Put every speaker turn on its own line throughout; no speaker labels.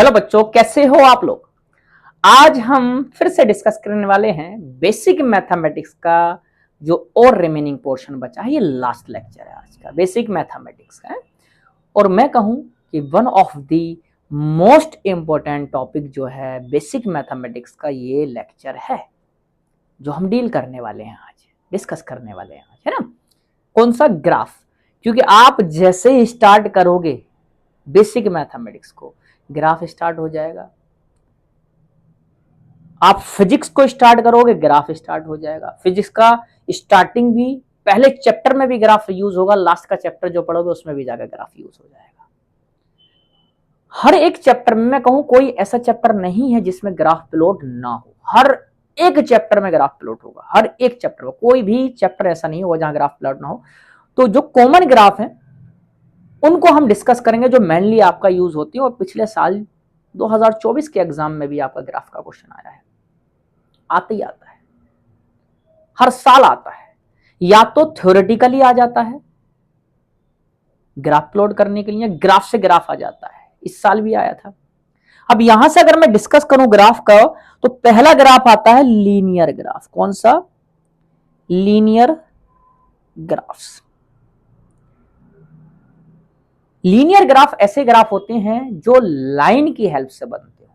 Hello बच्चों, कैसे हो आप लोग। आज हम फिर से डिस्कस करने वाले हैं बेसिक मैथमेटिक्स का जो और रिमेनिंग पोर्शन बचा है। ये लास्ट लेक्चर है आज का बेसिक मैथमेटिक्स का है और मैं कहूं कि one of the most important topic जो है बेसिक मैथमेटिक्स का ये लेक्चर है जो हम डील करने वाले हैं, आज डिस्कस करने वाले हैं आज, है ना। कौन सा? ग्राफ। क्योंकि आप जैसे ही स्टार्ट करोगे बेसिक मैथमेटिक्स को, ग्राफ स्टार्ट हो जाएगा। आप फिजिक्स को स्टार्ट करोगे, ग्राफ स्टार्ट हो जाएगा। फिजिक्स का स्टार्टिंग भी पहले चैप्टर में भी ग्राफ यूज होगा, लास्ट का चैप्टर जो पढ़ोगे उसमें भी जाकर ग्राफ यूज हो जाएगा। हर एक चैप्टर में मैं कहूं कोई ऐसा चैप्टर नहीं है जिसमें ग्राफ प्लॉट ना हो। हर एक चैप्टर में ग्राफ प्लॉट होगा, हर एक चैप्टर में। कोई भी चैप्टर ऐसा नहीं होगा जहां ग्राफ प्लॉट ना हो। तो जो कॉमन ग्राफ है उनको हम डिस्कस करेंगे जो मेनली आपका यूज होती है। और पिछले साल 2024 के एग्जाम में भी आपका ग्राफ का क्वेश्चन आया है, आते ही आता है, हर साल आता है। या तो थ्योरेटिकली आ जाता है ग्राफ प्लॉट करने के लिए, ग्राफ से ग्राफ आ जाता है। इस साल भी आया था। अब यहां से अगर मैं डिस्कस करूं ग्राफ का, तो पहला ग्राफ आता है लीनियर ग्राफ। कौन सा? Linear graphs. लीनियर ग्राफ ऐसे ग्राफ होते हैं जो लाइन की हेल्प से बनते हो।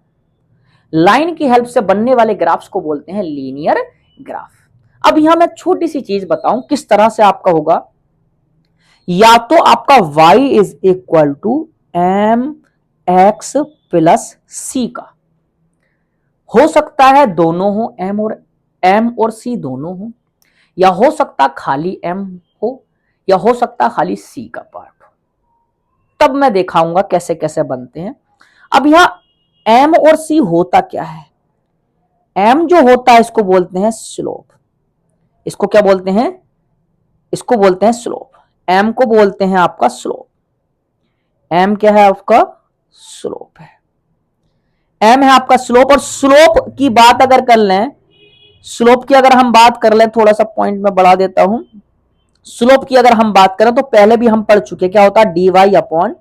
लाइन की हेल्प से बनने वाले ग्राफ्स को बोलते हैं लीनियर ग्राफ। अब यहां मैं छोटी सी चीज बताऊं किस तरह से आपका होगा। या तो आपका y is equal to M X plus C का हो सकता है, दोनों हो, एम और सी दोनों हो, या हो सकता खाली एम हो, या हो सकता खाली सी का पार्ट हो। तब मैं दिखाऊंगा कैसे कैसे बनते हैं। अब यहां एम और सी होता क्या है? एम जो होता है इसको बोलते हैं स्लोप। इसको क्या बोलते हैं? इसको बोलते हैं स्लोप। एम को बोलते हैं आपका स्लोप। एम क्या है? आपका स्लोप है। एम है आपका स्लोप। और स्लोप की बात अगर कर लें, स्लोप की अगर हम बात कर लें, थोड़ा सा पॉइंट में बढ़ा देता हूं। स्लोप की अगर हम बात करें तो पहले भी हम पढ़ चुके, क्या होता है? dy upon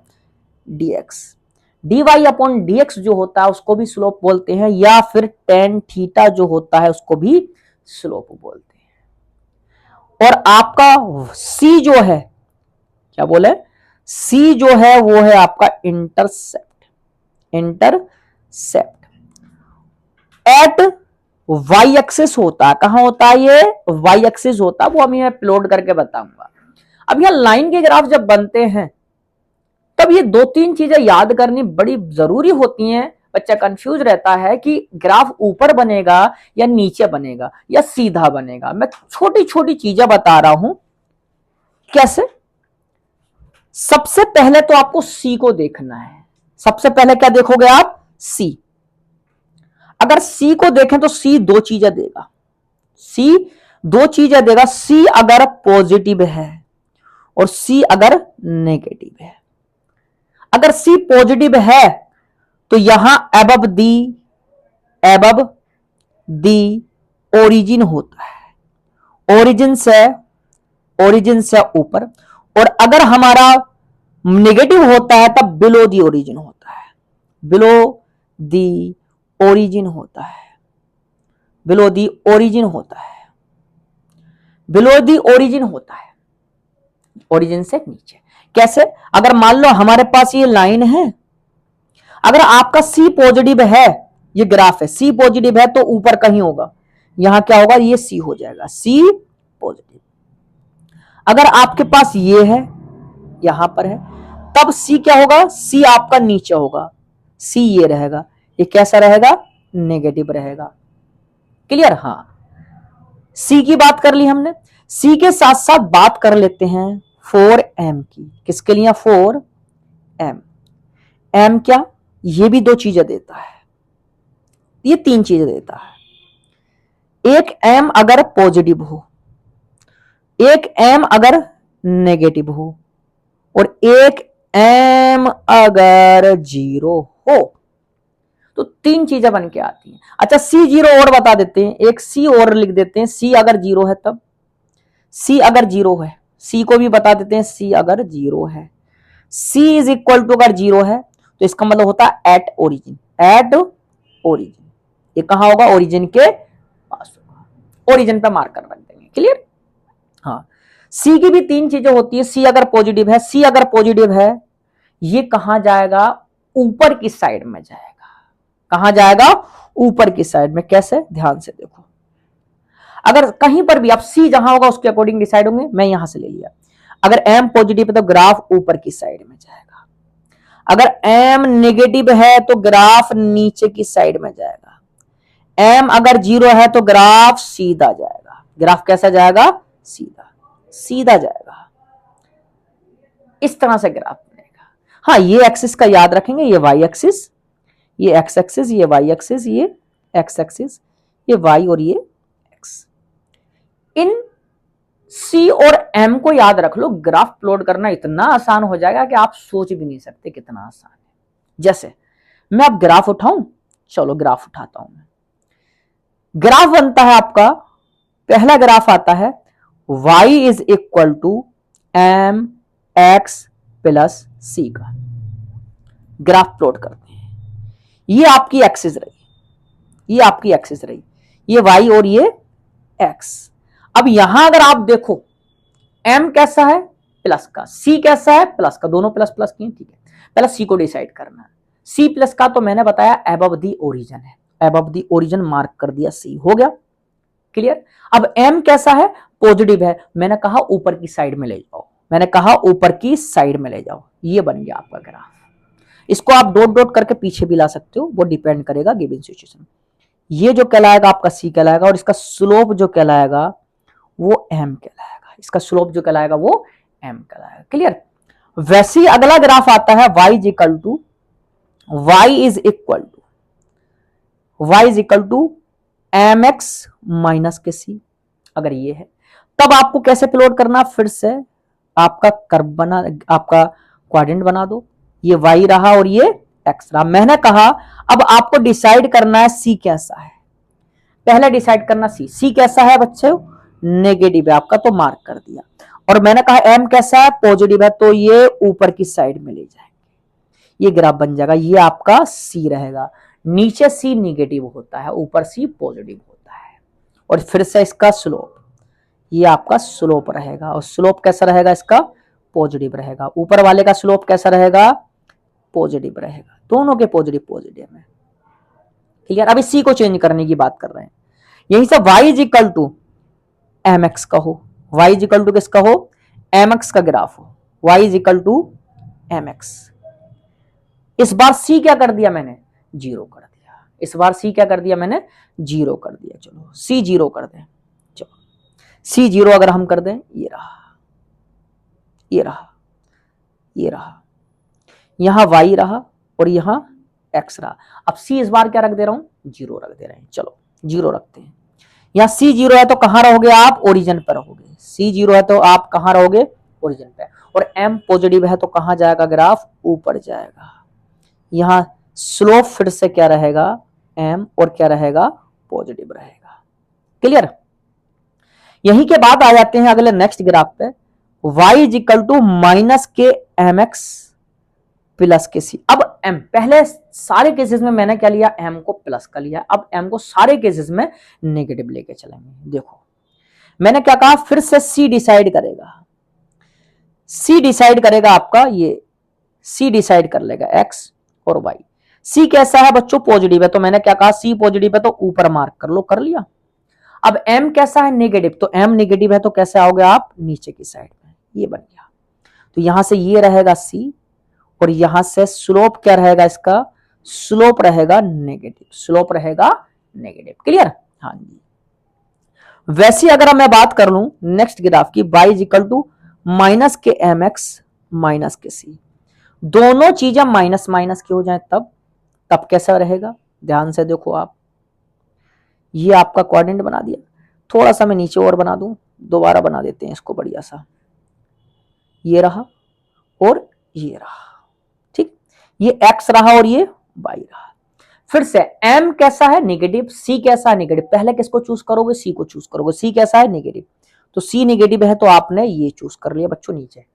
dx। dy upon dx जो होता है उसको भी स्लोप बोलते हैं, या फिर tan थीटा जो होता है उसको भी स्लोप बोलते हैं। और आपका c जो है, क्या बोले? c जो है वो है आपका intercept. Intercept at y axis होता है। कहां होता है ये? y एक्सिस होता है। वो अभी मैं प्लॉट करके बताऊंगा। अब यहां लाइन के ग्राफ जब बनते हैं तब ये दो तीन चीजें याद करनी बड़ी जरूरी होती हैं। बच्चा कंफ्यूज रहता है कि ग्राफ ऊपर बनेगा या नीचे बनेगा या सीधा बनेगा। मैं छोटी छोटी चीजें बता रहा हूं कैसे। सबसे पहले तो आपको सी को देखना है। सबसे पहले क्या देखोगे आप? सी। अगर सी को देखें तो सी दो चीजें देगा। सी दो चीजें देगा। सी अगर पॉजिटिव है और सी अगर नेगेटिव है। अगर सी पॉजिटिव है तो यहां एबव दी ओरिजिन होता है। ओरिजिन से ऊपर। और अगर हमारा नेगेटिव होता है तब बिलो दी ओरिजिन होता है। बिलो दी ओरिजिन होता है। बिलो दी ओरिजिन होता है। बिलो दी ओरिजिन होता है। ओरिजिन से नीचे। कैसे? अगर मान लो हमारे पास ये लाइन है, अगर आपका सी पॉजिटिव है, ये ग्राफ है, सी पॉजिटिव है तो ऊपर कहीं होगा। यहां क्या होगा? ये सी हो जाएगा, सी पॉजिटिव। अगर आपके पास ये है, यहां पर है, तब सी क्या होगा? सी आपका नीचे होगा, सी ये रहेगा। ये कैसा रहेगा? नेगेटिव रहेगा। क्लियर? हाँ, सी की बात कर ली हमने। सी के साथ साथ बात कर लेते हैं 4m की। किसके लिए? 4m। m क्या? ये भी दो चीजें देता है, ये तीन चीजें देता है। एक m अगर पॉजिटिव हो, एक m अगर नेगेटिव हो, और एक m अगर जीरो हो, तो तीन चीजें बन के आती हैं। अच्छा, सी जीरो और बता देते हैं, एक सी और लिख देते हैं। सी अगर जीरो है तब, सी अगर जीरो है, सी को भी बता देते हैं, सी अगर जीरो है, सी इज इक्वल टू अगर जीरो है तो इसका मतलब होता है एट ओरिजिन, एट ओरिजिन। ये कहां होगा? ओरिजिन के पास होगा, ओरिजिन पे मार्कर रख देंगे। क्लियर? हाँ, सी की भी तीन चीजें होती है। सी अगर पॉजिटिव है, सी अगर पॉजिटिव है, ये कहां जाएगा? ऊपर की साइड में जाएगा। कहां जाएगा? ऊपर की साइड में। कैसे? ध्यान से देखो, अगर कहीं पर भी आप सी जहां होगा उसके अकॉर्डिंग डिसाइड होंगे। मैं यहां से ले लिया, अगर एम पॉजिटिव है तो ग्राफ ऊपर की साइड में जाएगा, अगर एम नेगेटिव है तो ग्राफ नीचे की साइड में जाएगा, एम अगर जीरो है तो ग्राफ सीधा जाएगा। ग्राफ कैसा जाएगा? सीधा, सीधा जाएगा। इस तरह से ग्राफ बनेगा। हाँ, ये एक्सिस का याद रखेंगे, ये वाई एक्सिस, ये एक्स एक्सिस, ये वाई एक्सिस, ये एक्स एक्सिस, ये वाई और ये एक्स। इन सी और एम को याद रख लो, ग्राफ प्लॉट करना इतना आसान हो जाएगा कि आप सोच भी नहीं सकते कितना आसान है। जैसे मैं अब ग्राफ उठाऊं, चलो ग्राफ उठाता हूं मैं। ग्राफ बनता है आपका, पहला ग्राफ आता है y is equal to M X plus C का। ग्राफ प्लॉट करते हैं, ये आपकी एक्सिस रही, ये आपकी एक्सिस रही, ये y और ये x। अब यहां अगर आप देखो, m कैसा है? प्लस का। c कैसा है? प्लस का। दोनों प्लस प्लस की, ठीक है। पहले c को डिसाइड करना है। c प्लस का तो मैंने बताया अबव दी ओरिजिन है, अबव दी ओरिजिन मार्क कर दिया, c हो गया। क्लियर? अब m कैसा है? पॉजिटिव है, मैंने कहा ऊपर की साइड में ले जाओ, मैंने कहा ऊपर की साइड में ले जाओ। ये बन गया आपका ग्राफ। इसको आप डॉट डॉट करके पीछे भी ला सकते हो, वो डिपेंड करेगा गिवन सिचुएशन। ये जो कहलाएगा आपका c कहलाएगा, और इसका स्लोप जो कहलाएगा वो m कहलाएगा, इसका स्लोप जो कहलाएगा वो m कहलाएगा। क्लियर? वैसे ही अगला ग्राफ आता है y is equal to M x minus के सी। अगर ये है तब आपको कैसे प्लॉट करना? फिर से आपका कर्व बना, आपका क्वाड्रेंट बना दो। ये y रहा और ये x रहा। मैंने कहा अब आपको डिसाइड करना है c कैसा है। पहले डिसाइड करना c कैसा है बच्चे? नेगेटिव है आपका, तो मार्क कर दिया। और मैंने कहा m कैसा है? पॉजिटिव है, तो ये ऊपर की साइड में ले जाएंगे। ये ग्राफ बन जाएगा, ये आपका c रहेगा। नीचे c नेगेटिव होता है, ऊपर c पॉजिटिव होता है। और फिर से इसका स्लोप, ये आपका स्लोप रहेगा, और स्लोप कैसा रहेगा इसका? पॉजिटिव रहेगा। ऊपर वाले का स्लोप कैसा रहेगा? पॉजिटिव रहेगा। दोनों के पॉजिटिव पॉजिटिव है। क्लियर? अभी सी को चेंज करने की बात कर रहे हैं। यहीं से y is equal to M x का हो, y इज इक्वल टू किसका हो? एम एक्स का ग्राफ हो, y is equal to M x. इस बार c क्या कर दिया मैंने? जीरो कर दिया। इस बार c क्या कर दिया मैंने? जीरो कर दिया। चलो c जीरो कर दें, चलो c जीरो अगर हम कर दें, ये रहा, ये रहा, ये रहा, यहां y रहा और यहां x रहा। अब c इस बार क्या रख दे रहा हूं? जीरो रख दे रहे हैं। चलो जीरो रखते हैं। यहां c जीरो है तो कहां रहोगे आप? ओरिजिन पर रहोगे। c जीरो है तो आप कहां रहोगे? ओरिजिन पे। और m पॉजिटिव है तो कहां जाएगा ग्राफ? ऊपर जाएगा। यहां स्लोप फिर से क्या रहेगा? m, और क्या रहेगा? पॉजिटिव रहेगा। क्लियर? यहीं के बाद आ जाते हैं अगले नेक्स्ट ग्राफ पे, y is equal to minus के एम एक्स प्लस के सी। अब m, पहले सारे केसेस में मैंने क्या लिया? m को प्लस का लिया। अब m को सारे केसेस में नेगेटिव लेके चलेंगे। देखो मैंने क्या कहा? फिर से c डिसाइड करेगा, c डिसाइड करेगा आपका, ये c डिसाइड कर लेगा x और y। c कैसा है बच्चों? पॉजिटिव है, तो मैंने क्या कहा? c पॉजिटिव है तो ऊपर मार्क कर लो, कर लिया। अब m कैसा है? नेगेटिव, तो m नेगेटिव है तो कैसे आओगे आप? नीचे की साइड में। ये बन गया। तो यहां से ये रहेगा c, और यहां से स्लोप क्या रहेगा इसका? स्लोप रहेगा नेगेटिव, स्लोप रहेगा नेगेटिव। क्लियर? हाँ जी। वैसे अगर मैं बात कर लूं नेक्स्ट ग्राफ की, y is equal to minus के एम एक्स माइनस के सी, दोनों चीजें माइनस माइनस की हो जाए तब कैसा रहेगा? ध्यान से देखो आप, ये आपका क्वाड्रेंट बना दिया। थोड़ा सा मैं नीचे और बना दूं, दोबारा बना देते हैं इसको बढ़िया सा। ये रहा और ये रहा, ठीक। ये x रहा और ये y रहा। फिर से m कैसा है? नेगेटिव। c कैसा है? नेगेटिव। पहले किसको चूज करोगे? c को चूज करोगे। c कैसा है? नेगेटिव। तो c नेगेटिव है तो आपने ये चूज कर लिया बच्चों नीचे।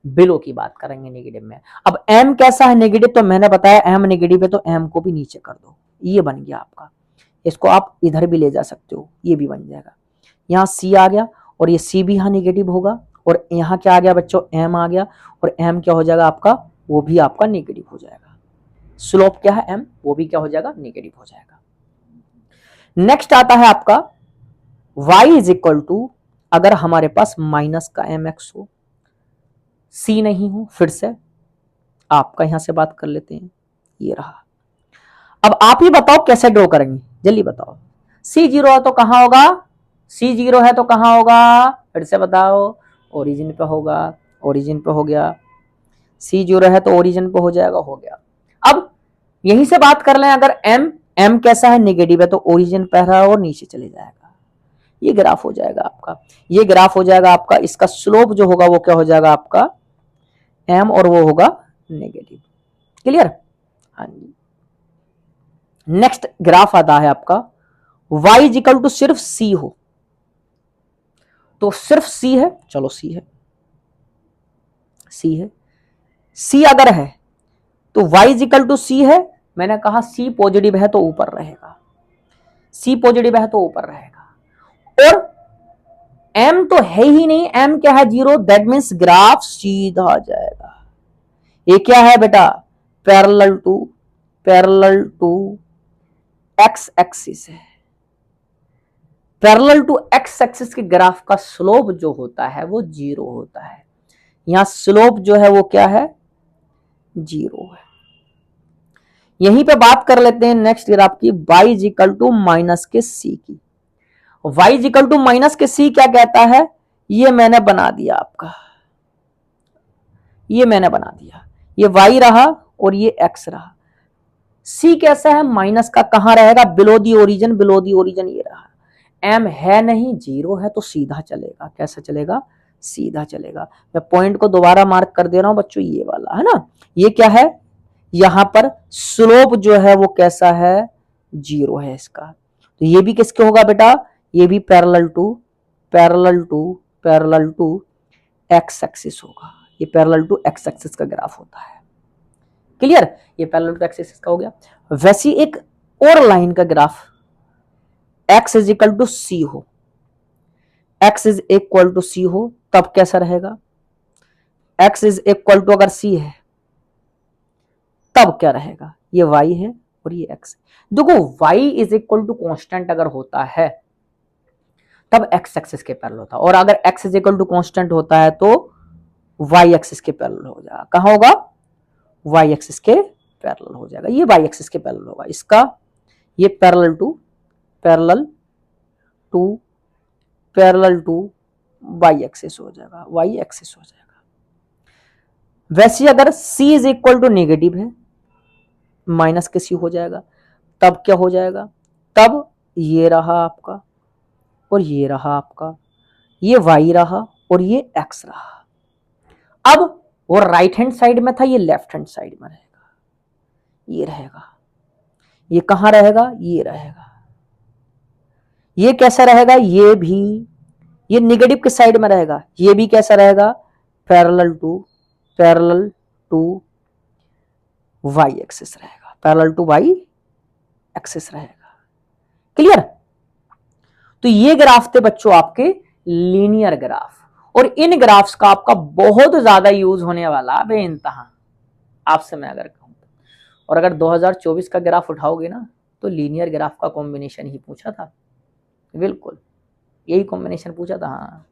बिलो की बात करेंगे नेगेटिव में। अब m कैसा है नेगेटिव, तो मैंने बताया m नेगेटिव है तो m को भी नीचे कर दो, ये बन गया आपका। इसको आप इधर भी ले जा सकते हो, ये भी बन जाएगा। यहाँ c आ गया और ये c भी यहाँ नेगेटिव होगा, और यहाँ क्या आ गया बच्चों, m आ गया, और m क्या हो जाएगा आपका, वो भी आपका नेगेटिव हो जाएगा। स्लोप क्या है m, वो भी क्या हो जाएगा, नेगेटिव हो जाएगा। नेक्स्ट आता है आपका y इज इक्वल टू, अगर हमारे पास माइनस का mx हो, c नहीं हो, फिर से आपका यहां से बात कर लेते हैं, ये रहा। अब आप ही बताओ कैसे ड्रॉ करेंगे, जल्दी बताओ। c जीरो है तो कहां होगा, c जीरो है तो कहां होगा, फिर से बताओ। ओरिजिन पे होगा, ओरिजिन पे हो गया। c जीरो है तो ओरिजिन पे हो जाएगा, हो गया। अब यहीं से बात कर लें, अगर m कैसा है, नेगेटिव है, तो ओरिजिन पे रहा और नीचे चले जाएगा, ये ग्राफ हो जाएगा आपका। ये ग्राफ हो जाएगा आपका, इसका स्लोप जो होगा वो क्या हो जाएगा आपका m, और वो होगा नेगेटिव। क्लियर, हाँ जी। नेक्स्ट ग्राफ आता है आपका y इक्वल टू सिर्फ c हो, तो सिर्फ c है, चलो c है, c है, c अगर है तो y इक्वल टू c है। मैंने कहा c पॉजिटिव है तो ऊपर रहेगा, c पॉजिटिव है तो ऊपर रहेगा, और m तो है ही नहीं, m क्या है, जीरो, दैट मीन्स ग्राफ सीधा जाएगा। ये क्या है बेटा, पैरेलल टू एक्स एक्सिस है। पैरेलल टू एक्स एक्सिस के ग्राफ का स्लोप जो होता है वो जीरो होता है। यहां स्लोप जो है वो क्या है, जीरो है। यहीं पे बात कर लेते हैं नेक्स्ट ग्राफ की, y is equal to minus के c की। y is equal to minus के c क्या कहता है, ये मैंने बना दिया आपका, ये मैंने बना दिया, ये y रहा और ये x रहा। c कैसा है, माइनस का, कहां रहेगा, below the origin, below the origin ये रहा। m है नहीं, जीरो है, तो सीधा चलेगा। कैसा चलेगा, सीधा चलेगा। मैं पॉइंट को दोबारा मार्क कर दे रहा हूं बच्चों, ये वाला है ना, ये क्या है, यहां पर स्लोप जो है वो कैसा है, जीरो है इसका। तो ये भी किसके होगा बेटा, ये भी पैरेलल टू एक्स एक्सिस होगा। ये पैरेलल टू एक्स एक्सिस का ग्राफ होता है। क्लियर, ये पैरेलल टू एक्स एक्सिस का हो गया। वैसी एक और लाइन का graph, x is equal to C हो, x is equal to C हो, तब कैसा रहेगा, x इज इक्वल टू अगर c है तब क्या रहेगा, ये y है और ये x है। देखो y is equal to constant अगर होता है तब x एक्सिस के पैरेलल होता है, और अगर x is equal to constant होता है तो y एक्सिस के पैरेलल हो जाएगा। कहां होगा, y एक्सिस के पैरेलल हो जाएगा, ये y एक्सिस के पैरेलल होगा इसका। ये पैरेलल टू y एक्सिस हो जाएगा, y एक्सिस हो जाएगा। वैसे अगर c is equal to negative है, माइनस के c हो जाएगा, तब क्या हो जाएगा, तब ये रहा आपका और ये रहा आपका, ये y रहा और ये x रहा। अब वो राइट हैंड साइड में था, ये लेफ्ट हैंड साइड में रहेगा, ये रहेगा। ये कहां रहेगा, ये रहेगा। ये कैसा रहेगा, ये भी, ये नेगेटिव के साइड में रहेगा। ये भी कैसा रहेगा, पैरेलल टू y एक्सिस रहेगा, पैरेलल टू y एक्सिस रहेगा। क्लियर, तो ये ग्राफ थे बच्चों आपके लीनियर ग्राफ, और इन ग्राफ्स का आपका बहुत ज्यादा यूज होने वाला बेइंतहा, आपसे मैं अगर कहूं। और अगर 2024 का ग्राफ उठाओगे ना तो लीनियर ग्राफ का कॉम्बिनेशन ही पूछा था, बिल्कुल यही कॉम्बिनेशन पूछा था। हाँ,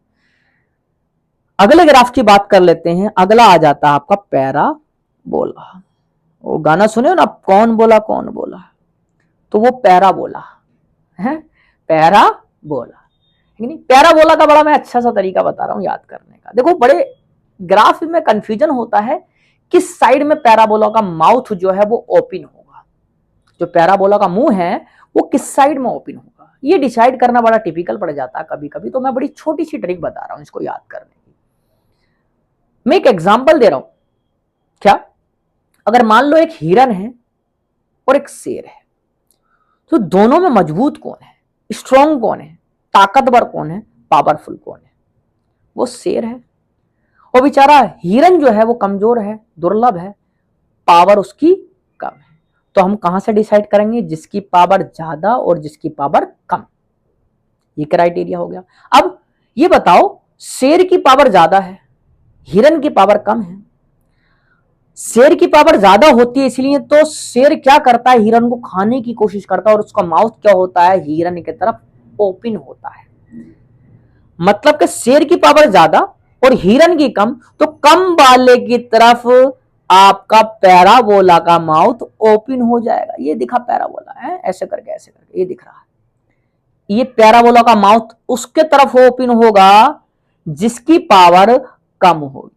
अगले ग्राफ की बात कर लेते हैं। अगला आ जाता है आपका पैराबोला। वो गाना सुने हो ना, कौन बोला, तो वो पैराबोला है, पैराबोला। पैराबोला का बड़ा मैं अच्छा सा तरीका बता रहा हूं याद करने का। देखो बड़े ग्राफ में कंफ्यूजन होता है, किस साइड में पैराबोला का माउथ जो है वो ओपन होगा, जो पैराबोला का मुंह है वो किस साइड में ओपन होगा, ये डिसाइड करना बड़ा टिपिकल पड़ जाता है कभी कभी। तो मैं बड़ी छोटी सी ट्रिक बता रहा हूं इसको याद करने की। मैं एक एग्जांपल दे रहा हूं, क्या, अगर मान लो एक हिरन है और एक शेर है, तो दोनों में मजबूत कौन है, स्ट्रॉन्ग कौन है, ताकतवर कौन है, पावरफुल कौन है, वो शेर है। और बेचारा हिरन जो है वो कमजोर है, दुर्लभ है, पावर उसकी कम है। तो हम कहां से डिसाइड करेंगे? जिसकी पावर ज्यादा और जिसकी पावर कम। ये क्राइटेरिया हो गया। अब ये बताओ, शेर की पावर ज्यादा है, हिरन की पावर कम है। शेर की पावर ज्यादा होती है, इसलिए तो शेर क्या करता है? हिरन को खाने की कोशिश करता है और उसका माउथ क्या होता है? हिरन की तरफ ओपन होता है। मतलब कि शेर की पावर ज्यादा और हिरन की कम, तो कम वाले की तरफ आपका पैराबोला का माउथ ओपन हो जाएगा। ये दिखा पैराबोला है, ऐसे करके ये दिख रहा है। ये पैराबोला का माउथ उसके तरफ ओपन होगा जिसकी पावर कम होगी,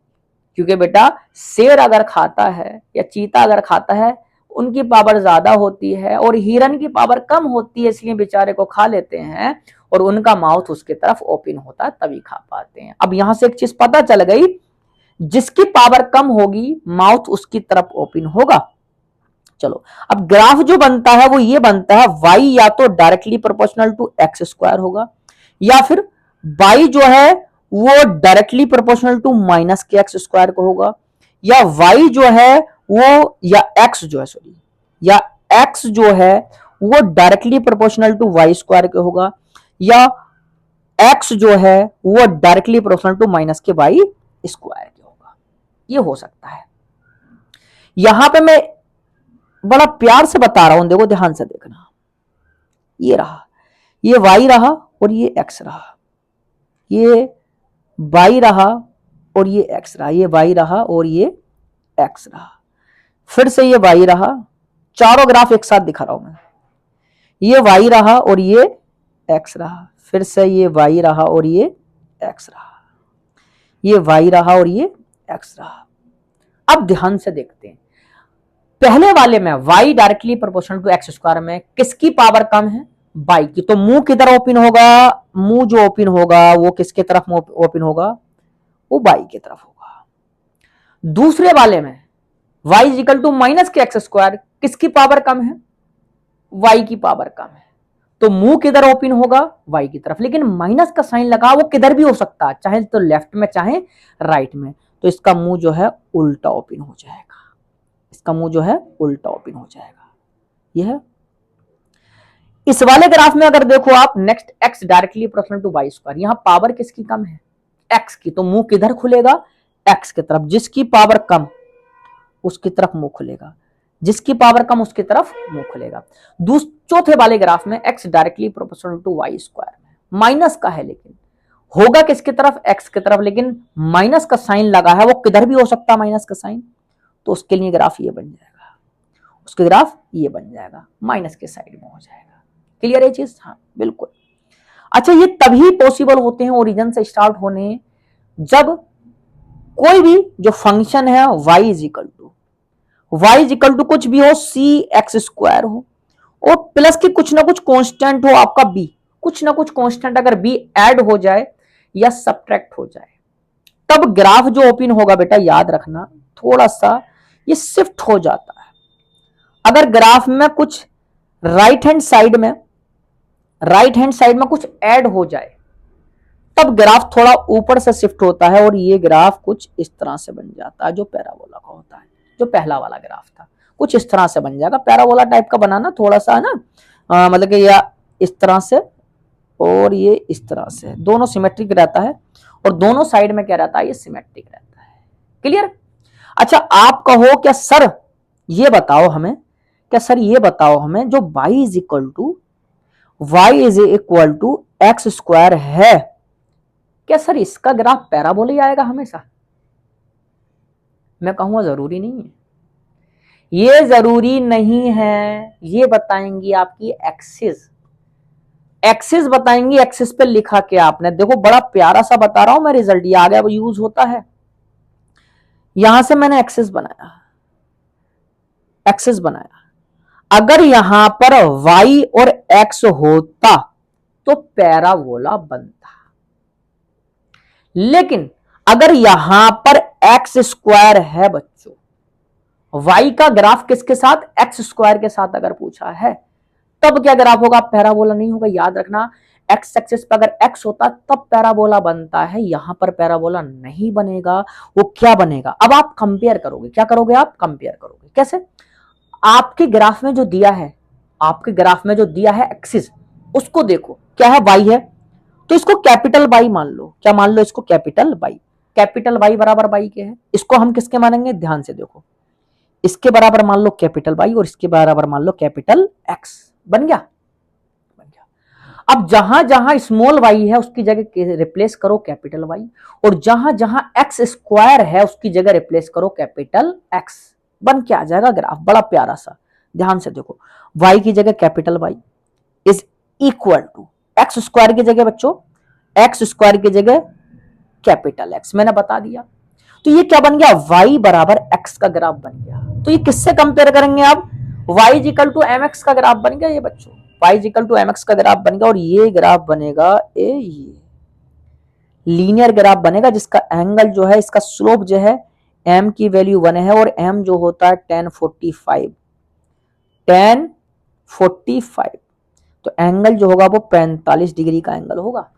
क्योंकि बेटा शेर अगर खाता है या चीता अगर खाता है, उनकी पावर ज्यादा होती है और हिरन की पावर कम होती है, इसलिए बेचारे को खा लेते हैं और उनका माउथ उसके तरफ ओपन होता है, तभी खा पाते हैं। अब यहां से एक चीज पता चल गई, जिसकी पावर कम होगी माउथ उसकी तरफ ओपन होगा। चलो, अब ग्राफ जो बनता है वो ये बनता है, y या तो directly proportional to x square होगा, या फिर y जो है वो डायरेक्टली प्रोपोर्शनल टू माइनस के एक्स स्क्वायर को होगा, या y जो है वो, या x जो है, सॉरी, या x जो है वो directly proportional to y square के होगा, या x जो है वो डायरेक्टली प्रोपोर्शनल टू माइनस के वाई स्क्वायर के होगा। ये हो सकता है। यहां पे मैं बड़ा प्यार से बता रहा हूं, देखो ध्यान से देखना। ये रहा, ये y रहा और ये x रहा, ये y रहा और ये x रहा, ये y रहा और ये x रहा, फिर से ये y रहा। चारों ग्राफ एक साथ दिखा रहा हूं मैं। ये y रहा और ये x रहा, फिर से ये y रहा और ये x रहा, ये y रहा और ये x रहा। अब ध्यान से देखते हैं, पहले वाले में y directly proportional to x square में किसकी पावर कम है? y की। तो मुंह किधर ओपन होगा? मुंह जो ओपन होगा वो किसके तरफ ओपन होगा? वो y की तरफ होगा। दूसरे वाले में y is equal to minus के एक्स स्क्वायर, किसकी पावर कम है? y की पावर कम है, तो मुंह किधर ओपन होगा? y की तरफ। लेकिन माइनस का साइन लगा, वो किधर भी हो सकता है, चाहे तो लेफ्ट में चाहे राइट में, तो इसका मुंह जो है उल्टा ओपन हो जाएगा, इसका मुंह जो है उल्टा ओपन हो जाएगा। यह है। इस वाले ग्राफ में अगर देखो आप, next x directly proportional to y square, यहां पावर किसकी कम है? x की, तो मुंह किधर खुलेगा? x की तरफ। जिसकी पावर कम उसकी तरफ मुंह खुलेगा, जिसकी पावर कम उसकी तरफ मुंह खुलेगा। चौथे वाले ग्राफ में x directly proportional to y square में माइनस का है, लेकिन होगा किसकी तरफ? x की तरफ, लेकिन माइनस का साइन लगा है, वो किधर भी हो सकता है माइनस का साइन, तो उसके लिए ग्राफ ये बन जाएगा, उसके ग्राफ ये बन जाएगा, माइनस के साइड में हो जाएगा। क्लियर है चीज? हाँ बिल्कुल। अच्छा, ये तभी पॉसिबल होते हैं ओरिजिन से स्टार्ट होने, जब कोई भी जो फंक्शन है y इज इक्वल टू कुछ भी हो, सी एक्स स्क्वायर हो, और प्लस के कुछ ना कुछ कांस्टेंट हो आपका b, कुछ ना कुछ कांस्टेंट अगर b ऐड हो जाए या सब्ट्रैक्ट हो जाए, तब ग्राफ जो ओपन होगा बेटा, याद रखना थोड़ा सा ये शिफ्ट हो जाता है। अगर ग्राफ में कुछ राइट हैंड साइड में कुछ ऐड हो जाए, तब ग्राफ थोड़ा ऊपर से शिफ्ट होता है और ये ग्राफ कुछ इस तरह से बन जाता है, जो पैराबोला का होता है। जो पहला वाला ग्राफ था कुछ इस तरह से बन जाएगा, पैराबोला टाइप का बनाना थोड़ा सा है ना, मतलब कि या इस तरह से और ये इस तरह से, दोनों सिमेट्रिक रहता है और दोनों साइड में क्या रहता है? ये सिमेट्रिक रहता है। क्लियर? अच्छा, आप कहो क्या सर ये बताओ हमें, जो y is equal to x square है, क्या सर इसका ग्राफ पैराबोला ही आएगा हमेशा? मैं कहूंगा जरूरी नहीं है, ये जरूरी नहीं है, ये बताएंगी आपकी एक्सिस बताएंगी। एक्सिस पे लिखा क्या आपने, देखो बड़ा प्यारा सा बता रहा हूं मैं रिजल्ट, ये आगे अब यूज होता है। यहां से मैंने एक्सिस बनाया, अगर यहां पर y और x होता तो पैराबोला बनता, लेकिन अगर यहां पर एक्स स्क्वायर है बच्चों, y का ग्राफ किसके साथ? एक्स स्क्वायर के साथ अगर पूछा है, तब क्या ग्राफ होगा? पैराबोला नहीं होगा। याद रखना, एक्स एक्सिस पर अगर एक्स होता तब पैराबोला बनता है, यहां पर पैराबोला नहीं बनेगा। वो क्या बनेगा? अब आप कंपेयर करोगे, क्या करोगे? आप कंपेयर करोगे कैसे? आपके ग्राफ में जो दिया है, आपके ग्राफ में जो दिया है एक्सिस, उसको देखो क्या है, वाई है, तो इसको कैपिटल वाई मान लो। क्या मान लो? इसको कैपिटल वाई। कैपिटल वाई बराबर वाई के है, इसको हम किसके मानेंगे? ध्यान से देखो, इसके बराबर मान लो कैपिटल वाई और इसके बराबर मान लो कैपिटल एक्स। बन गया? बन गया। अब जहां जहां स्मॉल वाई है उसकी जगह रिप्लेस करो कैपिटल वाई, और जहां जहां एक्स स्क्वायर है उसकी जगह रिप्लेस करो कैपिटल एक्स। बन के आ जाएगा ग्राफ, बड़ा प्यारा सा। ध्यान से देखो, वाई की जगह capital y is equal to x square की जगह बच्चों, एक्स स्क्वायर की जगह कैपिटल एक्स, मैंने बता दिया। तो ये क्या बन गया? y बराबर x का ग्राफ बन गया। तो ये किससे कंपेयर करेंगे आप? y equal to M x का ग्राफ बन गया ये बच्चों, y equal to M x का ग्राफ बन गया। और ये ग्राफ बनेगा ये लीनियर ग्राफ बनेगा, जिसका एंगल जो है, इसका स्लोप जो है m की वैल्यू 1 है और m जो होता है 1045, तो एंगल जो होगा वो 45 डिग्री का एंगल होगा।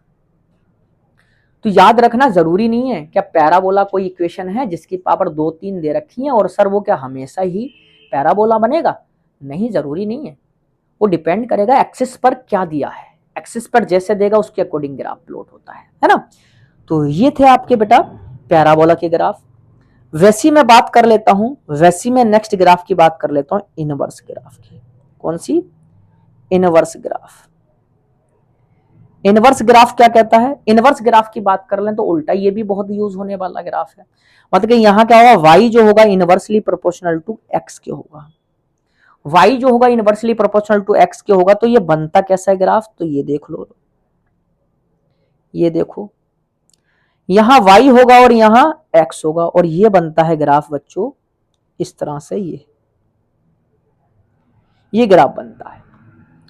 तो याद रखना जरूरी नहीं है क्या पैराबोला कोई इक्वेशन है जिसकी पावर 2-3 दे रखी है और सर वो क्या हमेशा ही पैराबोला बनेगा? नहीं, जरूरी नहीं है। वो डिपेंड करेगा एक्सिस पर क्या दिया है, एक्सिस पर जैसे देगा उसके अकॉर्डिंग ग्राफ प्लॉट होता है ना। तो ये थे आपके बेटा पैराबोला के ग्राफ। वैसी मैं बात कर लेता हूं, वैसी मैं नेक्स्ट ग्राफ की बात कर लेता हूं, इनवर्स ग्राफ की। कौन सी? Inverse graph. इनवर्स ग्राफ क्या कहता है? इनवर्स ग्राफ की बात कर लें तो उल्टा ये भी बहुत यूज होने वाला ग्राफ है। मतलब कि यहां क्या होगा, y जो होगा इनवर्सली प्रोपोर्शनल टू x के होगा। y जो होगा इनवर्सली प्रोपोर्शनल टू x के होगा। तो ये बनता कैसा है ग्राफ? तो ये देख लो, ये देखो, यहां y होगा और यहां x होगा, और ये बनता है ग्राफ बच्चों इस तरह से। ये ग्राफ बनता है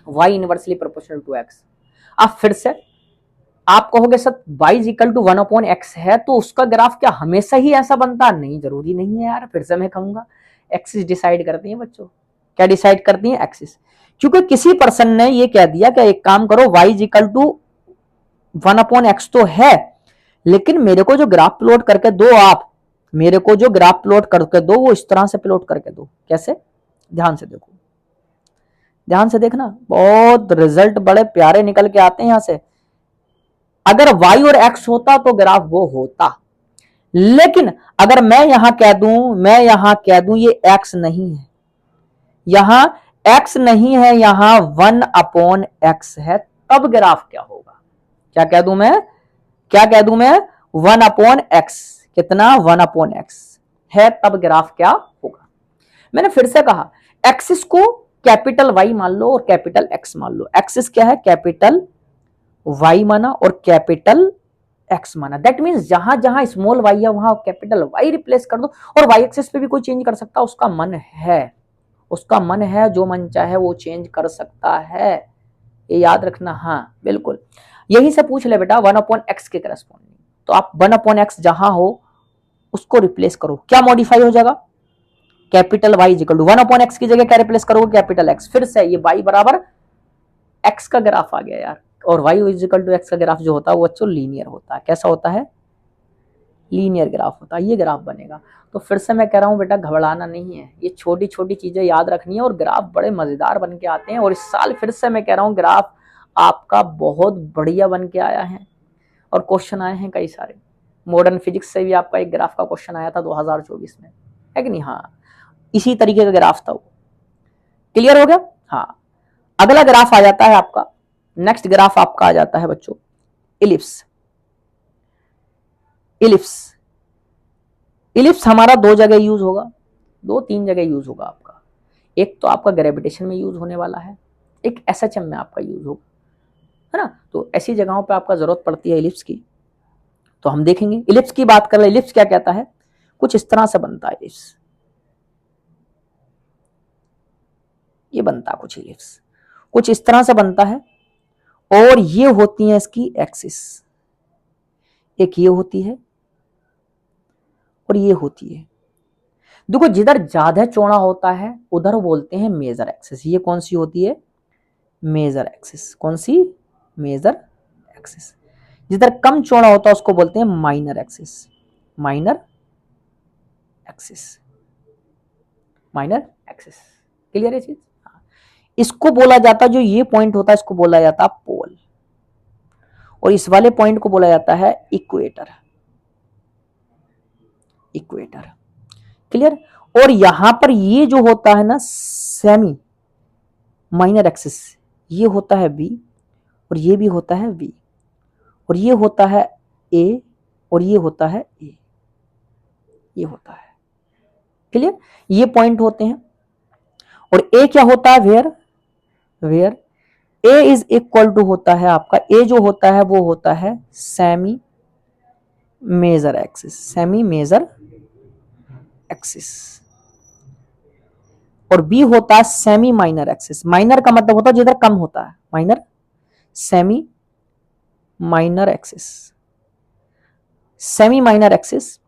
y inversely proportional to x। अब फिर से आप कहोगे sir y equal to 1/x है तो उसका ग्राफ क्या हमेशा ही ऐसा बनता? नहीं, जरूरी नहीं है यार। फिर से मैं कहूंगा एक्सिस डिसाइड करती है बच्चों। क्या डिसाइड करती है? एक्सिस। क्योंकि किसी पर्सन ने ये कह दिया कि एक काम करो, y इक्वल टू 1/x तो है, लेकिन मेरे को जो ग्राफ प्लॉट करके दो, आप मेरे को जो ग्राफ प्लॉट करके दो वो इस तरह से प्लॉट करके दो। कैसे? ध्यान से देखो, ध्यान से देखना, बहुत रिजल्ट बड़े प्यारे निकल के आते हैं यहां से। अगर y और x होता तो ग्राफ वो होता, लेकिन अगर मैं यहां कह दूं ये x नहीं है, यहां x नहीं है, यहां 1/x है, तब ग्राफ क्या होगा? क्या कह दूं मैं? 1/x। कितना? 1/x है, तब ग्राफ क्या होगा? मैंने फिर से कहा, एक्सिस को कैपिटल वाई मान लो और कैपिटल एक्स मान लो। एक्सिस क्या है? कैपिटल वाई माना और कैपिटल एक्स माना। दैट मींस जहां जहां स्मॉल वाई है वहां कैपिटल वाई रिप्लेस कर दो, और वाई एक्सिस पे भी कोई चेंज कर सकता है, उसका मन है, जो मन चाहे वो चेंज कर सकता है, ये याद रखना। हाँ बिल्कुल, यही से पूछ ले बेटा 1/x के करस्पॉन्डिंग, तो आप 1/x जहां हो उसको रिप्लेस करो, क्या मॉडिफाई हो जाएगा? Capital Y equal to 1/x की जगह क्या रिप्लेस करोगे? Capital x. फिर से ये y बराबर x का ग्राफ आ गया यार, और y इक्वल टू x का ग्राफ जो होता है वो अच्छा लीनियर होता है। कैसा होता है? लीनियर ग्राफ होता है, ये ग्राफ बनेगा। तो फिर से मैं कह रहा हूं बेटा घबराना नहीं है, ये छोटी छोटी चीजें याद रखनी है और ग्राफ बड़े मजेदार बन के आते हैं। और इस साल फिर से मैं कह रहा हूं ग्राफ आपका बहुत बढ़िया बन के आया है, और क्वेश्चन आए हैं कई सारे। मॉडर्न फिजिक्स से भी आपका एक ग्राफ का क्वेश्चन आया था 2024 में, है कि नहीं? हाँ, इसी तरीके का ग्राफ था वो। क्लियर हो गया? हाँ, अगला ग्राफ आ जाता है आपका, नेक्स्ट ग्राफ आपका आ जाता है बच्चों इलिप्स। इलिप्स हमारा 2 जगह यूज होगा, 2-3 जगह यूज होगा आपका। एक तो आपका ग्रेविटेशन में यूज होने वाला है, एक एसएचएम में आपका यूज होगा, है ना। तो ऐसी जगहों पे आपका जरूरत पड़ती है इलिप्स की। तो हम देखेंगे इलिप्स की बात कर ले। इलिप्स क्या कहता है? कुछ इस तरह से बनता है इलिप्स, ये बनता कुछ इलिप्स कुछ इस तरह से बनता है, और ये होती है इसकी एक्सिस, एक ये होती है और ये होती है। देखो जिधर ज्यादा चौड़ा होता है उधर बोलते हैं मेजर एक्सिस। ये कौन सी होती है? Major axis. कौन सी? Major axis. जिधर कम चौड़ा होता है उसको बोलते हैं minor axis, minor axis, minor axis. Clear है चीज? इसको बोला जाता, जो ये पॉइंट होता है इसको बोला जाता पोल, और इस वाले पॉइंट को बोला जाता है इक्वेटर, इक्वेटर। क्लियर? और यहां पर ये जो होता है ना सेमी माइनर एक्सिस, ये होता है बी और ये भी होता है वी, और ये होता है ए और ये होता है ए, ये होता है। क्लियर? ये पॉइंट होते हैं। और ए क्या होता है? Where, where a is equal to होता है आपका, ए जो होता है वो होता है semi major axis, semi major axis, और बी होता है सेमी माइनर एक्सिस। माइनर का मतलब होता है जिधर कम होता है, minor, semi minor axis, semi minor axis.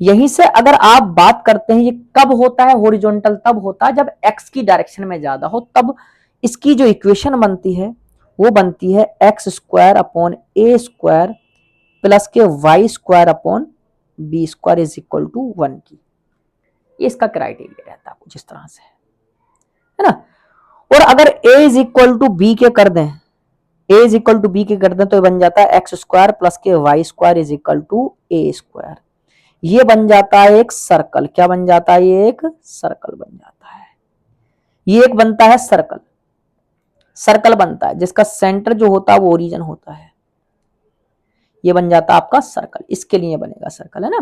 यहीं से अगर आप बात करते हैं ये कब होता है हॉरिजॉन्टल, तब होता है जब एक्स की डायरेक्शन में ज्यादा हो, तब इसकी जो इक्वेशन बनती है वो बनती है x square upon a square plus के y square upon b square is equal to 1 की। ये इसका क्राइटेरिया रहता है कुछ इस तरह से, है ना। और अगर a is equal to b के कर दें, a is equal to b के कर दें तो ये बन जाता है एक्स स्क्वायर प्लस के y square is equal to a square. ये बन जाता है एक सर्कल। क्या बन जाता है? ये एक सर्कल बन जाता है। ये एक बनता है सर्कल, सर्कल बनता है जिसका सेंटर जो होता है वो ओरिजिन होता है। ये बन जाता है आपका सर्कल, इसके लिए बनेगा सर्कल, है ना।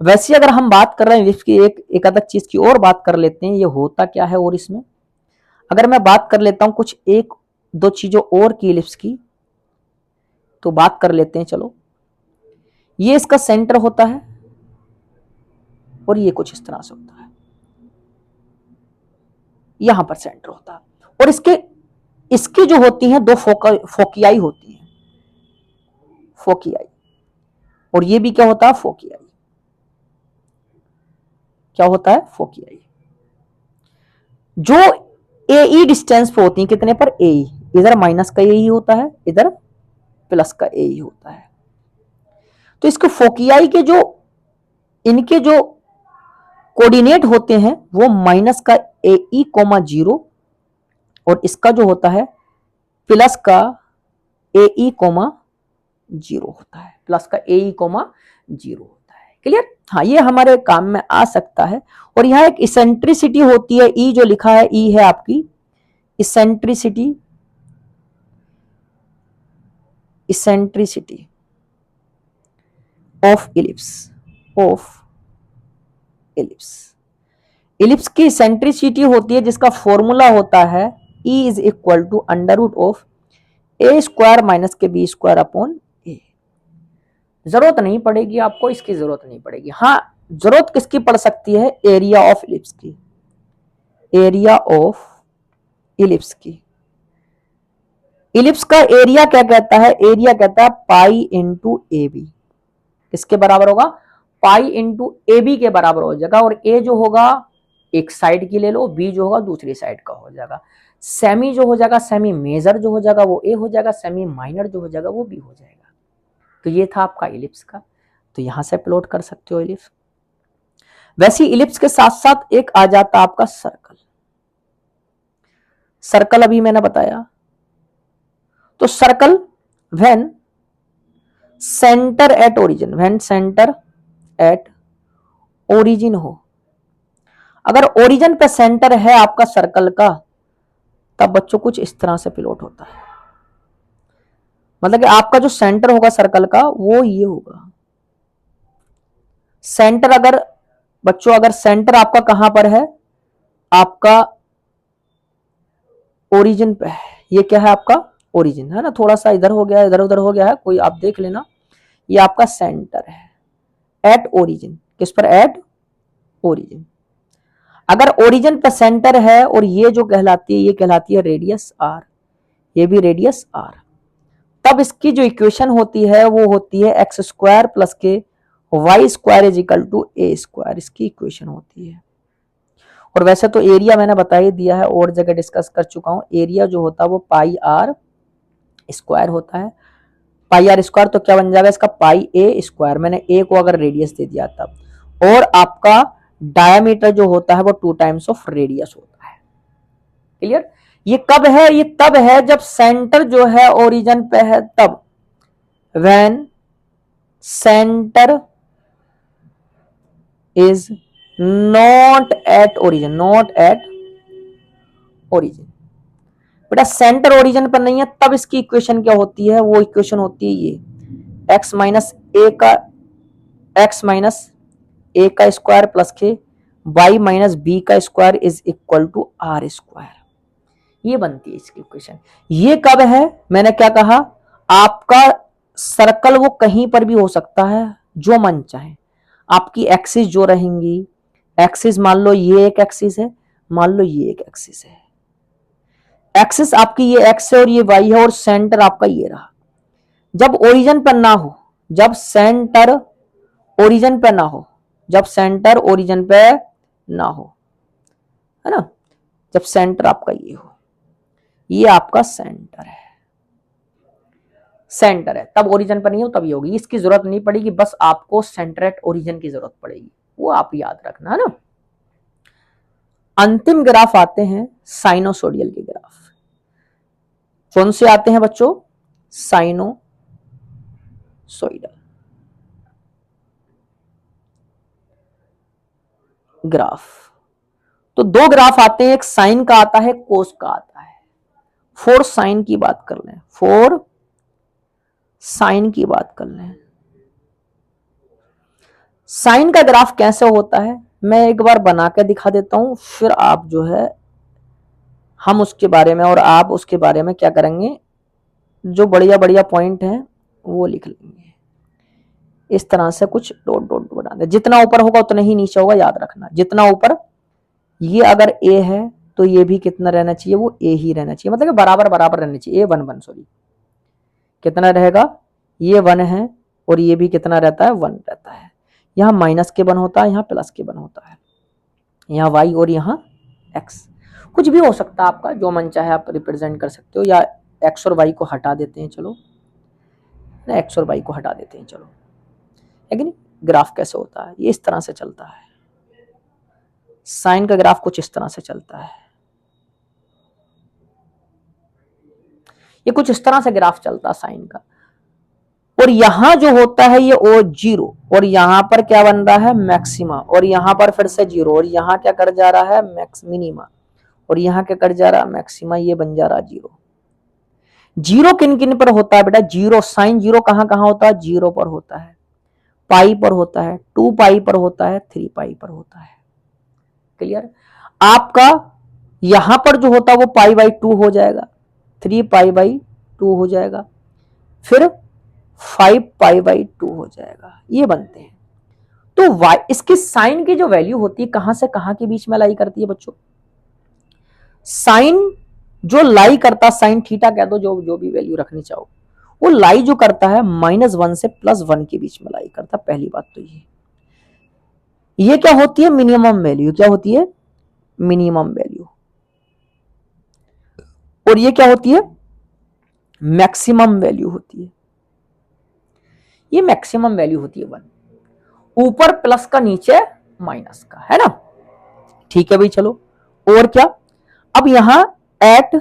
वैसे अगर हम बात कर रहे हैं इलिप्स की, एक अलग चीज की और बात कर लेते हैं, ये होता क्या है। और इसमें अगर मैं बात कर लेता हूं कुछ एक दो चीजों और की इलिप्स की, तो बात कर लेते हैं। चलो, ये इसका सेंटर होता है और ये कुछ इस तरह से होता है, यहां पर सेंटर होता है, और इसकी जो होती हैं दो फोकियाई होती हैं, फोकियाई, और ये भी क्या होता है? फोकियाई। क्या होता है? फोकियाई। जो ए डिस्टेंस पे होती है, कितने पर? ए, इधर माइनस का ए होता है, इधर प्लस का ए होता है। तो इसके फोकियाई के जो इनके जो कोऑर्डिनेट होते हैं वो माइनस का ए कोमा 0, और इसका जो होता है प्लस का ए कोमा 0 होता है, प्लस का ए कोमा 0 होता है। क्लियर? हाँ, ये हमारे काम में आ सकता है। और यहां एक इसेंट्रिसिटी होती है, ई जो लिखा है, ई है आपकी eccentricity, eccentricity of ellipse, of ellipse. Ellipse की इसेंट्रिसिटी होती है जिसका फॉर्मूला होता है E is equal to under root of a square minus के बी स्क्वायर अपॉन ए। जरूरत नहीं पड़ेगी आपको, इसकी जरूरत नहीं पड़ेगी। हाँ, जरूरत किसकी पड़ सकती है? एरिया ऑफ इलिप्स की, एरिया ऑफ इलिप्स की। इलिप्स का एरिया क्या कहता है? एरिया कहता है पाई इंटू ए बी। किसके बराबर होगा? पाई इंटू ए बी के बराबर हो जाएगा। और ए जो होगा एक साइड की ले लो, बी जो होगा दूसरी साइड का हो जाएगा। सेमी जो हो जाएगा, सेमी मेजर जो हो जाएगा वो ए हो जाएगा, सेमी माइनर जो हो जाएगा वो बी हो जाएगा। तो ये था आपका इलिप्स का, तो यहां से प्लॉट कर सकते हो इलिप्स। वैसे इलिप्स के साथ साथ एक आ जाता आपका सर्कल। सर्कल अभी मैंने बताया, तो circle when centre at origin, when centre at origin हो, अगर ओरिजिन पे सेंटर है आपका सर्कल का, तब बच्चों कुछ इस तरह से प्लॉट होता है। मतलब कि आपका जो सेंटर होगा सर्कल का वो ये होगा। सेंटर अगर बच्चों, अगर सेंटर आपका कहां पर है? आपका ओरिजिन पे है। ये क्या है? आपका ओरिजिन है ना। थोड़ा सा इधर हो गया, इधर उधर हो गया है, कोई आप देख लेना। ये आपका सेंटर है एट ओरिजिन। किस पर? At origin. अगर ओरिजिन पे सेंटर है और ये जो कहलाती है, ये कहलाती है रेडियस आर, ये भी रेडियस आर, तब इसकी जो इक्वेशन होती है वो होती है एक्स स्क्वायर प्लस के y square is equal to a square. इसकी इक्वेशन होती है। और वैसे तो एरिया मैंने बता ही दिया है, और जगह डिस्कस कर चुका हूं। एरिया जो होता है वो पाई आर स्क्वायर होता है। पाई आर स्क्वायर, तो क्या बन जाएगा इसका पाई ए स्क्वायर, मैंने ए को अगर रेडियस दे दिया तब, और आपका डायमीटर जो होता है वो 2 टाइम्स ऑफ रेडियस होता है। क्लियर? ये कब है? ये तब है जब सेंटर जो है ओरिजिन पे है, तब when centre is not at origin, not at origin. बेटा सेंटर ओरिजिन पर नहीं है तब इसकी इक्वेशन क्या होती है? वो इक्वेशन होती है ये x माइनस ए का स्क्वायर प्लस के y माइनस बी का square is equal to r square, ये बनती है इसकी इक्वेशन। ये कब है? मैंने क्या कहा, आपका सर्कल वो कहीं पर भी हो सकता है, जो मन चाहे। आपकी एक्सिस जो रहेंगी, एक्सिस मान लो ये एक एक्सिस है, मान लो ये एक एक्सिस है, एक्सिस आपकी ये एक्स है और ये वाई है, और सेंटर आपका ये रहा। जब ओरिजिन पर ना हो, जब सेंटर ओरिजिन पे ना हो, जब सेंटर ओरिजिन पे ना हो, है ना, जब सेंटर आपका ये हो, ये आपका सेंटर है, सेंटर है, तब ओरिजिन पर नहीं हो तब ये होगी। इसकी जरूरत नहीं पड़ेगी, बस आपको सेंटर एट ओरिजिन की जरूरत पड़ेगी, वो आप याद रखना, है ना। अंतिम ग्राफ आते हैं साइनोसोडियल के ग्राफ। कौन से आते हैं बच्चों? Sinusoidal graph. तो दो ग्राफ आते हैं, एक साइन का आता है, कोस का आता है। फोर साइन की बात कर लें, फोर साइन की बात कर लें। साइन का ग्राफ कैसे होता है मैं एक बार बना के दिखा देता हूं, फिर आप जो है हम उसके बारे में और आप उसके बारे में क्या करेंगे, जो बढ़िया बढ़िया पॉइंट हैं वो लिख लेंगे। इस तरह से कुछ डॉट डॉट बना दे, जितना ऊपर होगा उतना ही नीचे होगा, याद रखना। जितना ऊपर, ये अगर ए है तो ये भी कितना रहना चाहिए, वो ए ही रहना चाहिए, मतलब कि बराबर बराबर रहना चाहिए। ए वन वन सॉरी कितना रहेगा, ये वन है और ये भी कितना रहता है, वन रहता है। यहाँ माइनस के वन होता है, यहाँ प्लस के वन होता है, यहाँ वाई और यहाँ एक्स। कुछ भी हो सकता है आपका, जो मन चाहे आप रिप्रेजेंट कर सकते हो, या एक्स और वाई को हटा देते हैं, चलो एक्स और वाई को हटा देते हैं, चलो, है कि नहीं। ग्राफ कैसे होता है, ये इस तरह से चलता है। साइन का ग्राफ कुछ इस तरह से चलता है, ये कुछ इस तरह से ग्राफ चलता है साइन का। और यहां जो होता है ये ओ जीरो, और यहां पर क्या बन रहा है, मैक्सिमा, और यहां पर फिर से जीरो, और यहां क्या कर जा रहा है, मैक्स मिनिमा, और यहां क्या कर जा रहा है, मैक्सिमा, ये बन जा रहा है जीरो। जीरो किन किन पर होता है बेटा, जीरो साइन जीरो कहां कहां होता है, जीरो पर होता है, पाई पर होता है, 2 पाई पर होता है, 3 पाई पर होता है। क्लियर? आपका यहां पर जो होता है वो पाई बाई 2 हो जाएगा, 3 पाई बाई 2 हो जाएगा, फिर 5 पाई बाई 2 हो जाएगा, ये बनते हैं। तो y इसकी साइन की जो वैल्यू होती है कहां से कहां के बीच में लाई करती है बच्चों, साइन जो लाई करता, साइन थीटा कह दो, जो जो भी वैल्यू रखनी चाहो, वो लाई जो करता है -1 से +1 के बीच में लाई करता। पहली बात तो ये क्या होती है, मिनिमम वैल्यू। क्या होती है, मिनिमम वैल्यू। और ये क्या होती है, मैक्सिमम वैल्यू होती है। ये मैक्सिमम वैल्यू होती है 1, ऊपर प्लस का नीचे माइनस का, है ना। ठीक है भाई, चलो और क्या, अब यहां एट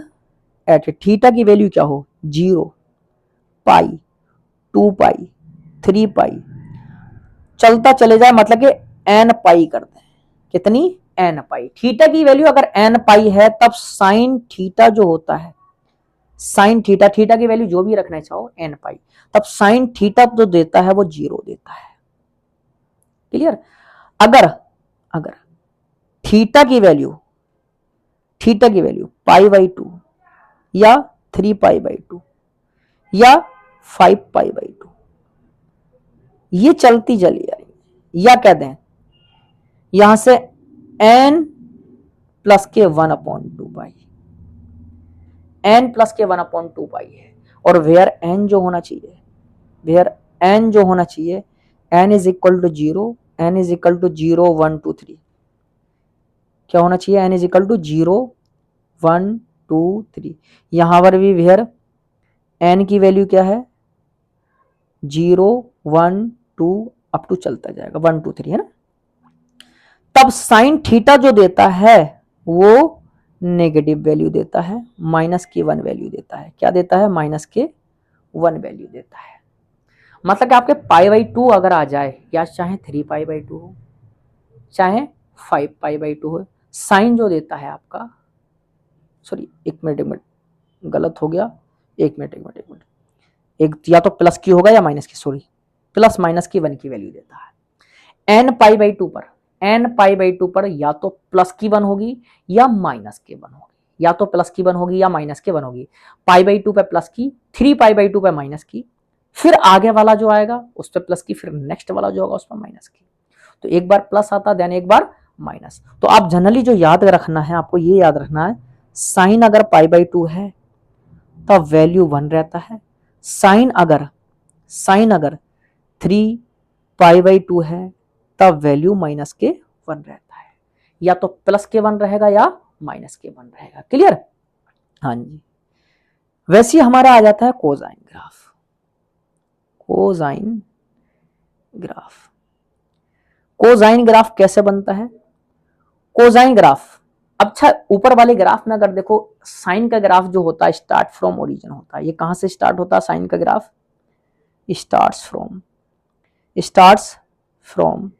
थीटा की वैल्यू क्या हो, 0, पाई, 2 पाई, 3 पाई, चलता चले जाए, मतलब कि एन पाई कर दें। कितनी, एन पाई। थीटा की वैल्यू अगर एन पाई है तब साइन थीटा जो होता है, साइन थीटा, थीटा की वैल्यू जो भी रखना चाहो एन पाई, तब साइन थीटा जो देता है वो 0 देता है। क्लियर? अगर अगर थीटा की वैल्यू पाई बाई 2 या 3 पाई बाई 2 या 5 पाई बाई 2, ये चलती चली आ रही है, या कह दें यहां से n प्लस के 1/2 पाई, n प्लस के 1/2 पाई है, और वेयर n जो होना चाहिए, n is equal to 0, n is equal to 0 1 2 3, क्या होना चाहिए, n इज इक्वल टू 0 1 2 3। यहां पर भी वेयर n की वैल्यू क्या है, 0 1 2 अप टू चलता जाएगा 1 2 3, है ना। तब साइन थीटा जो देता है वो नेगेटिव वैल्यू देता है, -1 वैल्यू देता है। क्या देता है? -1 वैल्यू देता है। मतलब कि आपके π/2 अगर आ जाए, या चाहे 3π/2 हो, चाहे 5π/2 हो, साइन जो देता है आपका, सॉरी एक मिनट गलत हो गया, एक मिनट, एक या तो प्लस की होगा या माइनस की, सॉरी प्लस माइनस की 1 की वैल्यू देता है। n π/2 पर या तो प्लस की 1 होगी या माइनस के 1 होगी, या तो प्लस की 1 होगी या माइनस के 1 होगी। π/2 पे प्लस की, 3π/2 पे माइनस की, फिर आगे वाला जो आएगा उस पर प्लस की, फिर नेक्स्ट वाला जो होगा उस पर माइनस की। तो एक बार प्लस आता देन एक बार माइनस। तो आप जनरली जो याद रखना है, आपको ये याद रखना है, साइन अगर π/2 है तब वैल्यू 1 रहता है। साइन अगर 3π/2 है तब वैल्यू -1 रहता है, या तो प्लस के 1 रहेगा या माइनस के 1 रहेगा। क्लियर? हाँ जी। वैसे हमारा आ जाता है कोसाइन ग्राफ। कोसाइन ग्राफ कैसे बनता है? कोसाइन ग्राफ, अच्छा ऊपर वाले ग्राफ में अगर देखो, साइन का ग्राफ जो होता है स्टार्ट फ्रॉम ओरिजिन होता है। ये कहां से स्टार्ट होता है? साइन का ग्राफ स्टार्ट्स फ्रॉम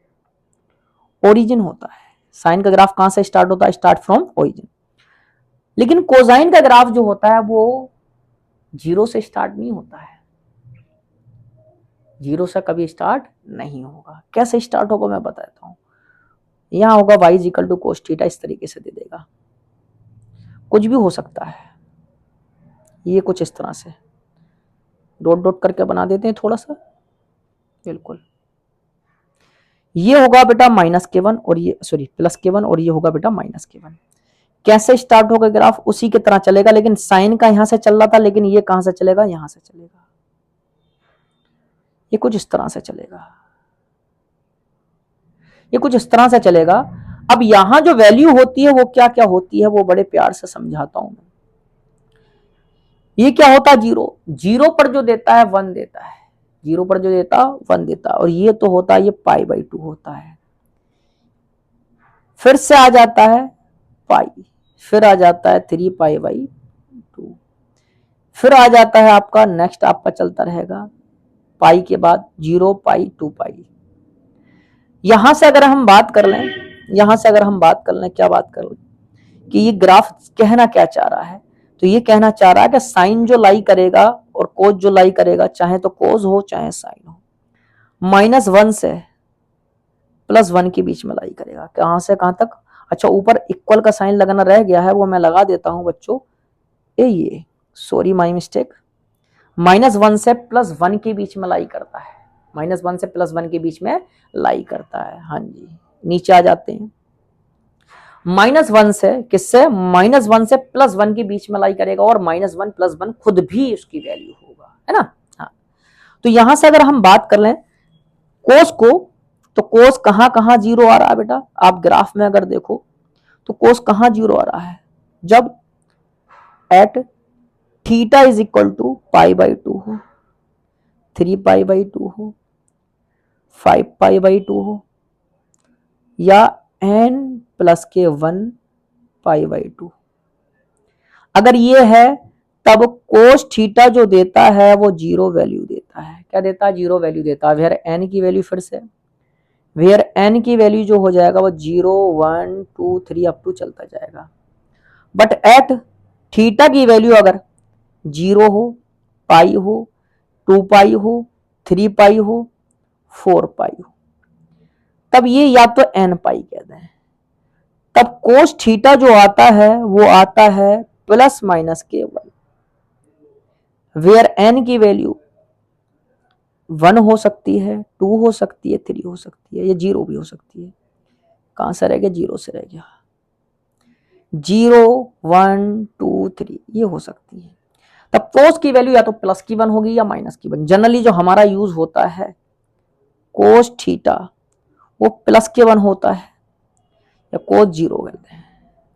ओरिजिन होता है। साइन का ग्राफ कहां से स्टार्ट होता है? Start from origin. लेकिन कोसाइन का ग्राफ जो होता है वो 0 से स्टार्ट नहीं होता है, 0 से कभी स्टार्ट नहीं होगा। कैसे स्टार्ट होगा मैं बताता हूं। यहां होगा y = cos थीटा, इस तरीके से दे देगा, कुछ भी हो सकता है। ये कुछ इस तरह से डॉट डॉट करके बना देते हैं थोड़ा सा, बिल्कुल। ये होगा बेटा -1 और ये सॉरी +1 और ये होगा बेटा -1। कैसे स्टार्ट होगा ग्राफ? उसी की तरह चलेगा, लेकिन साइन का यहां से चल रहा था, लेकिन ये कहां से चलेगा? यहां से चलेगा। ये कुछ इस तरह से चलेगा, ये कुछ इस तरह से चलेगा। अब यहां जो वैल्यू होती है वो क्या क्या होती है, वो बड़े प्यार से समझाता हूं मैं। ये क्या होता है? 0 पर जो देता है 1 देता है, 0 पर जो देता 1 देता है। और ये तो होता है, ये π/2 होता है। फिर से आ जाता है पाई, फिर आ जाता है 3π/2, फिर आ जाता है आपका नेक्स्ट, आपका चलता रहेगा पाई के बाद 0π 2π। यहां से अगर हम बात कर लें, क्या बात कर लें कि ये ग्राफ कहना क्या चाह रहा है, तो ये कहना चाह रहा है कि साइन जो लाई करेगा और कोस जो लाई करेगा, चाहे तो कोस हो चाहे साइन हो, -1 से +1 के बीच में लाई करेगा। कहां से कहां तक? अच्छा, ऊपर इक्वल का साइन लगाना रह गया है, वो मैं लगा देता हूं बच्चों। ये सॉरी माई मिस्टेक, -1 से +1 के बीच में लाई करता है, -1 से +1 के बीच में लाई करता है। हाँ जी, नीचे आ जाते हैं। -1 से किससे? -1 से +1 के बीच में लाई करेगा, और -1 +1 खुद भी उसकी वैल्यू होगा, है ना। हाँ, तो यहां से अगर हम बात कर लें कोस को, तो कोस कहां कहां 0 आ रहा है बेटा? आप ग्राफ में अगर देखो तो कोस कहां 0 आ रहा है? जब एट थीटा = π/2 हो, 3π/2 हो, 5π/2 हो, या n+1 π/2। अगर ये है तब कोस थीटा जो देता है वो 0 वैल्यू देता है। क्या देता है? 0 वैल्यू देता है। वेयर n की वैल्यू, फिर से वेयर n की वैल्यू जो हो जाएगा वो 0 1 2 3 अप टू चलता जाएगा। बट एट थीटा की वैल्यू अगर 0 हो, पाई हो, 2π हो, 3π हो, 4π हो, तब ये या तो n पाई कहते हैं। तब कोस थीटा जो आता है वो आता है ±k1, वेयर n की वैल्यू 1 हो सकती है, 2 हो सकती है, 3 हो सकती है, या 0 भी हो सकती है। कहां से रह गया? 0 से रह गया। 0 1 2 3 ये हो सकती है। तब कोस की वैल्यू या तो +1 होगी या -1। जनरली जो हमारा यूज होता है कोस थीटा वो +1 होता है, या कोस 0 कहते हैं।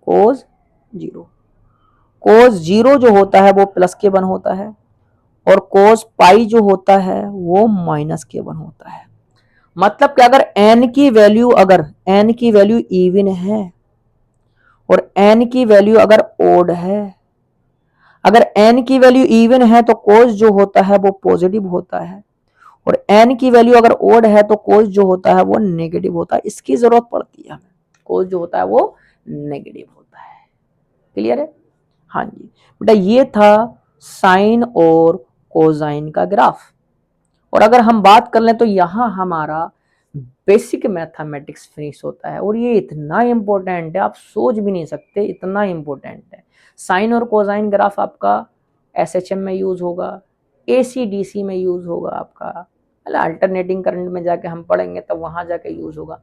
कोस 0 जो होता है वो +1 होता है, और cos पाई जो होता है वो -k1 होता है। मतलब कि अगर n की वैल्यू इवन है और n की वैल्यू अगर ओड है, अगर n की वैल्यू इवन है तो cos जो होता है वो पॉजिटिव होता है, और n की वैल्यू अगर ओड है तो cos जो होता है वो नेगेटिव होता है। इसकी जरूरत पड़ती है हमें, cos जो होता है वो नेगेटिव होता है। क्लियर है? हाँ जी बेटा, ये था साइन और कोसाइन का ग्राफ। और अगर हम बात कर लें तो यहां हमारा बेसिक मैथमेटिक्स फिनिश होता है, और ये इतना इंपॉर्टेंट है आप सोच भी नहीं सकते, इतना इंपॉर्टेंट है। साइन और कोसाइन ग्राफ आपका एसएचएम में यूज होगा, एसीडीसी में यूज होगा आपका, अल्टरनेटिंग करंट में जाके हम पढ़ेंगे तब वहां जाके यूज होगा।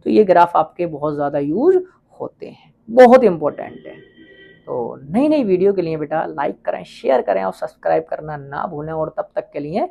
तो ये ग्राफ आपके बहुत ज्यादा यूज होते हैं, बहुत इंपॉर्टेंट है। तो नई नई वीडियो के लिए बेटा लाइक करें, शेयर करें और सब्सक्राइब करना ना भूलें। और तब तक के लिए